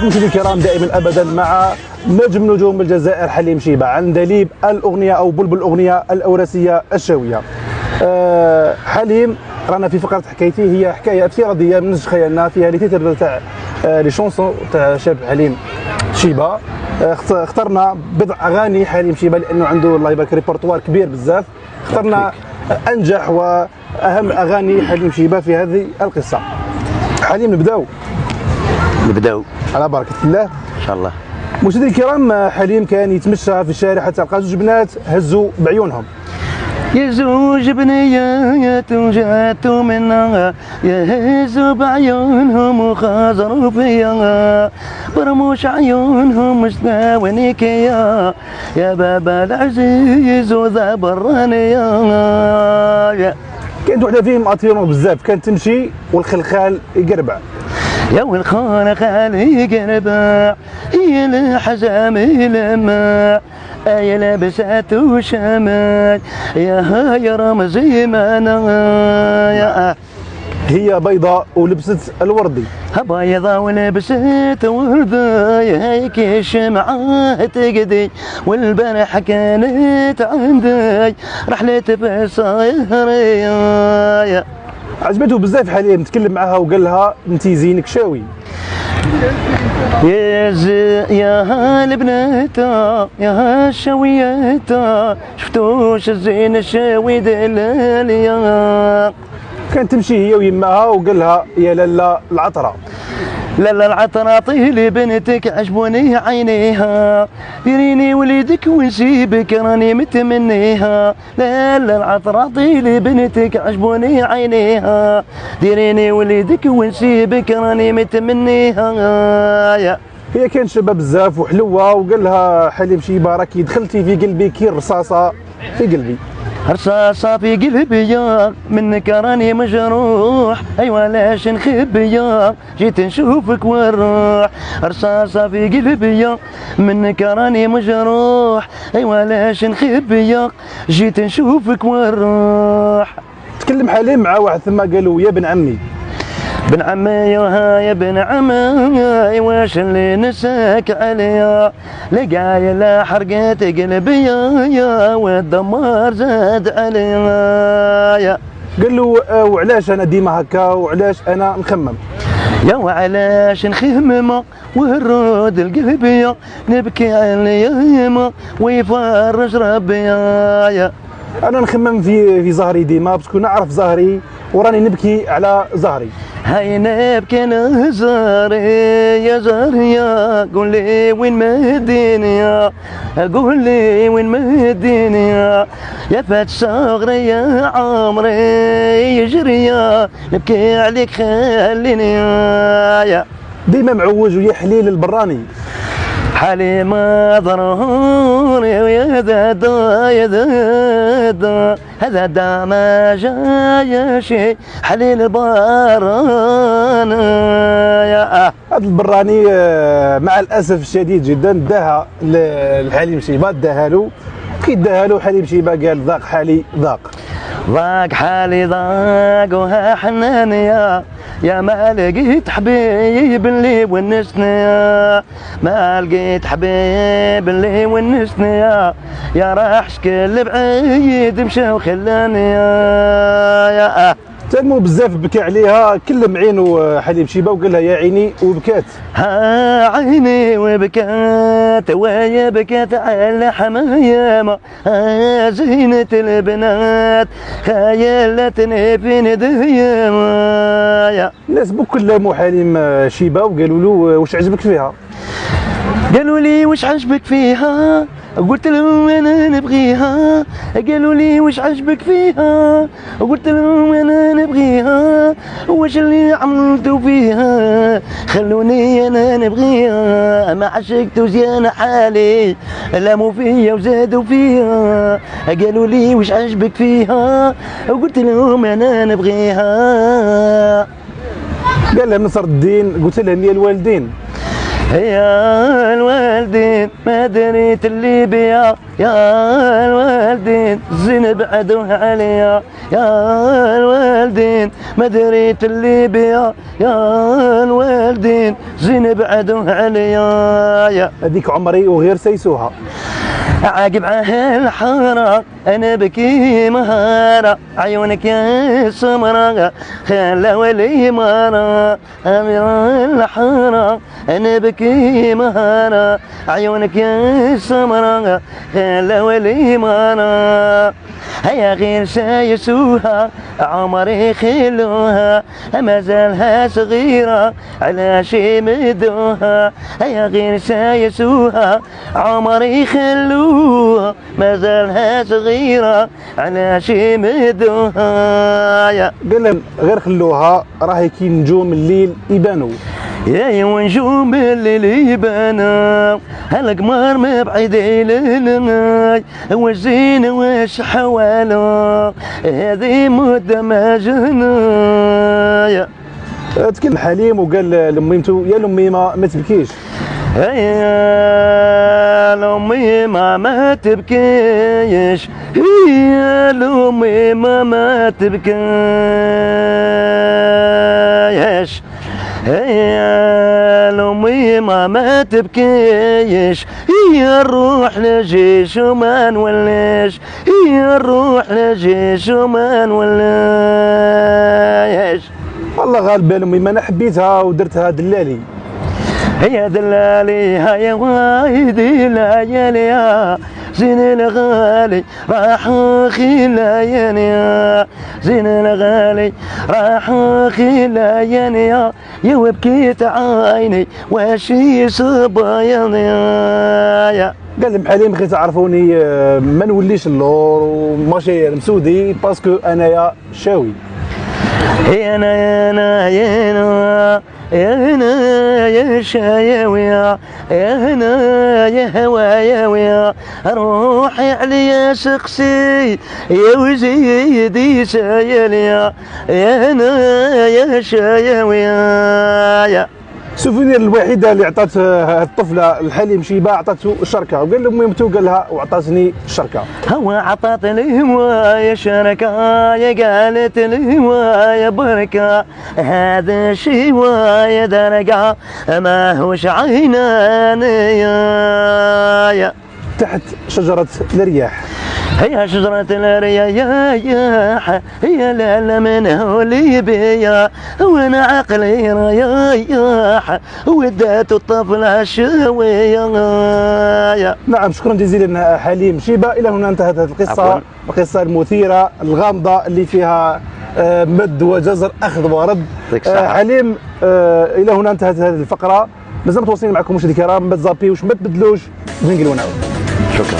مشاهدينا الكرام دائما ابدا مع نجم نجوم الجزائر حليم شيبه، عندليب الاغنيه او بلبل الاغنيه الاوراسيه الشاويه. حليم رانا في فقره حكايتي، هي حكايه افتراضيه من خيالنا فيها لي تيتر تاع لي شونسون تاع شاب حليم شيبه. اخترنا بضع اغاني حليم شيبه لانه عنده الله يبارك ريبرتوار كبير بزاف. اخترنا انجح واهم اغاني حليم شيبه في هذه القصه. حليم نبداو على بركه الله ان شاء الله. مشاهدينا الكرام، حليم كان يتمشى في الشارع حتى لقى زوج بنات هزوا بعيونهم. يا زوج بنيات وجات منها يهزوا بعيونهم وخازروا فيا، برموش عيونهم مش ناوينيك يا بابا العزيز وذا برانيا. كانت وحده فيهم اطيرون بزاف، كانت تمشي والخلخال يقربع. يا والخان خالي قربع هي الحزام يلمع، يا لابسات وشمال يا رمزي مانا. هي بيضاء ولبست الوردي. بيضاء ولبست وردة هيك الشمعة تقدي، والبارح كانت عندي رحلة بصاير. عجبته بزاف حليم، تكلم معها وقال لها انت زينك شاوي. يا هالبناتا يا هالشويتا شفتوش الزين الشاوي دلاليا. كانت تمشي هي ويماها وقال لها يا لالا العطره. لالا العطرة طيلي بنتك عجبوني عينيها، ديريني وليدك ونسيبك راني متمنيها. لالا العطرة طيلي بنتك عجبوني عينيها، ديريني وليدك ونسيبك راني متمنيها. هي كان شابه بزاف وحلوه، وقال لها حليم شيبه راكي دخلتي في قلبي كي الرصاصه في قلبي. رصاصة في قلبي يا منك راني مجروح، ايوا لاش نخبي يا جيت نشوفك ونروح. رصاصة في قلبي يا منك راني مجروح، ايوا لاش نخبي يا جيت نشوفك ونروح. تكلم حليم مع واحد ثم قالوا يا بن عمي. بن عمي يا بن عمي واش اللي نساك عليا، لقاي لا حرقت قلبي يا والدمار زاد عليا. قال له وعلاش انا ديما هكا وعلاش انا نخمم؟ يا وعلاش نخمم ونرد القلب يا نبكي على الايام ويفرج ربي يا. انا نخمم في زهري ديما باسكو نعرف زهري وراني نبكي على زهري. هاي نبكي انا زهري يا زهري يا قول لي وين مهديني قول لي وين مهديني يا فات صغري يا عمري يجري نبكي عليك خليني. ديما معوج ويا حليل البراني. حالي ما ضروري ويا دادا يا دادا هذا دا ما جاي شي حليل البران يا. هذا البراني مع الاسف الشديد جدا داها لحليم شيبه، داها له كي داها له حليم شيبه قال ذاق حالي ذاق حالي ذاق وها حناني يا ما لقيت حبيب اللي ونسني ما لقيت حبيب اللي ونسني يا راح شكل بعيد مشى وخلاني يا. تنمو بزاف بكى عليها، كلم عينه حليم شيبه وقال لها يا عيني وبكات. عيني وبكات ويا بكات على حمايا زينة البنات خيالتني في نديا. الناس بكلموا حليم شيبه وقالوا له واش عجبك فيها؟ قالوا لي واش عجبك فيها؟ قلت لهم انا نبغيها. قالوا لي واش عجبك فيها؟ قلت لهم انا نبغيها. واش اللي عملتوا فيها؟ خلوني انا نبغيها. ما عشقت وزيان حالي لاموا فيا وزادوا فيها. قالوا لي واش عجبك فيها؟ قلت لهم انا نبغيها. قال لها نصر الدين قلت لهم يا الوالدين. يا الوالدين ما دريت اللي بيا، يا الوالدين زين بعدوه عليا، يا الوالدين ما دريت اللي بيا، يا الوالدين زين بعدوه عليا. هذيك عمري وغير سيسوها. عاقب عهل الحارة أنا بكي مهارة، عيونك يا سمرة خلا ولي مارة. أمير الحارة أنا بكي مهارة، عيونك يا سمرة خلا ولي مارة. هيا غير سايسوها عمري خلوها، ما زالها صغيرة على شي مدوها. هيا غير سايسوها عمري خلوها، ما زالها صغيرة على شي مدوها. قال لهم غير خلوها راهي كي نجوم الليل يبانوا. يا ونجوم الليل يبانوا، هالقمر ما بعيد لنا، والزين واش حواله هذه مدة ما جنايا. تكلم حليم وقال لميمته يا لميمه ما تبكيش. يا لميمة ما تبكيش، يا لميمة ما تبكيش، يا لميمة ما تبكيش. هي الروح لجيش وما نوليش، هي الروح لجيش وما نوليش. والله غالبه لميمه انا حبيتها ودرتها دلالي. هيا دلالي هيا وايدي ليالي، زين الغالي راح خلاياني، زين الغالي راح خلاياني. يا وبكيت عيني واش صباياني. قال لهم حليم خي تعرفوني ما نوليش اللور وماشي مسودي باسكو انايا شاوي. يا انا يا انا يا انا يا انا يا شايوي، يا انا يا هوايا، روحي عليا شخصي يا وزيدي سايلي، يا انا يا شايوي. السوفينير الوحيده اللي عطات الطفله الحليم شيبه عطاته الشركه، وقال لهم ميمتو قال لها وعطاتني الشركه. هو عطاتني هواية شركة، يا قالت لي هواية بركة، هذا شي هواية درجة ما هوش عيناني. تحت شجره الرياح. هي شجرة الرياح هي لا منه لي بيا، وانا عقلي رياح ودات الطفلة شوية. نعم شكرا جزيلا حليم شيبه. الى هنا انتهت هذه القصه، القصه المثيره الغامضه اللي فيها مد وجزر اخذ ورد. حليم الى هنا انتهت هذه الفقره. مازال متواصلين معكم مشاهدينا الكرام، ما تزابيوش ما تبدلوش، نجي نعاود. شكرا.